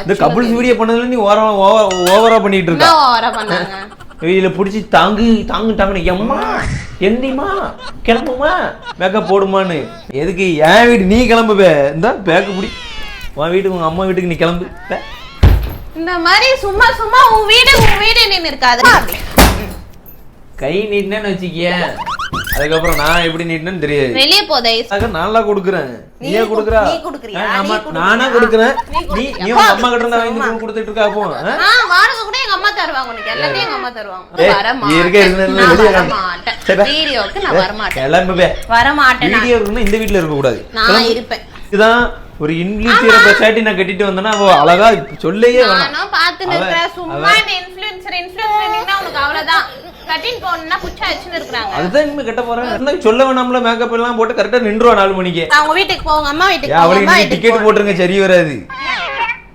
இந்த couples video பண்ணதுல நீ ஓவரா பண்ணிட்டு இருக்க. ஓவரா பண்ணாங்க. இதுல புடிச்சு தாங்குன்னு எம்மா எந்திமா கிளம்புமா மேக்கப் போடுமான்னு. எதுக்கு என் வீடு நீ கிளம்புவே? இந்த பேக்க புடி உன் வீட்டுக்கு உங்க அம்மா வீட்டுக்கு நீ கிளம்பு. இந்த மாதிரி சும்மா சும்மா உன் வீடு நின்னு இருக்காது. கை நீட்டினேன்னு வச்சுக்கிய, அதுக்கப்புறம் நான் எப்படி நீட்டினேன்னு தெரியாது. வெளியே போதே நல்லா கொடுக்குறேன். நீயே கொடுக்குறா? நானா கொடுக்குறேன். நீ உங்க அம்மா கிட்ட இருந்தா வாங்கி கொடுத்துட்டு இருக்கா? அப்போ வாடகை கூட எங்க அம்மா தருவாங்க. உனக்கு எல்லாத்தையும் எங்க அம்மா தருவாங்க. வீடியோக்கு நான் வரமாட்டேன். வீடியோ இருக்குன்னா இந்த வீட்டுல இருக்க கூடாது. நான் இருப்பேன். இதுதான் ஒரு இன்ஃப்ளூயன்சரை பசாட்டி நான் கட்டிட்டு வந்தேன்னா அவ அழகா சொல்லையே வேணாம். நானும் பாத்து நிக்கிறேன். சும்மா இந்த இன்ஃப்ளூயன்சர் நீங்கன்னா உனக்கு அவ்வளவுதான். கட்டின் போனா புச்சா வச்சுன்னு இருக்காங்க. அதுதான் இனிமே கட்ட போறேன். சொல்ல வேணாம்ல, மேக்கப் எல்லாம் போட்டு கரெக்டா நின்றுவா 4 மணிக்கு. அவங்க வீட்டுக்கு போங்க, அம்மா வீட்டுக்கு. அவளுக்கு டிக்கெட் போட்டுருங்க, சரி வராது.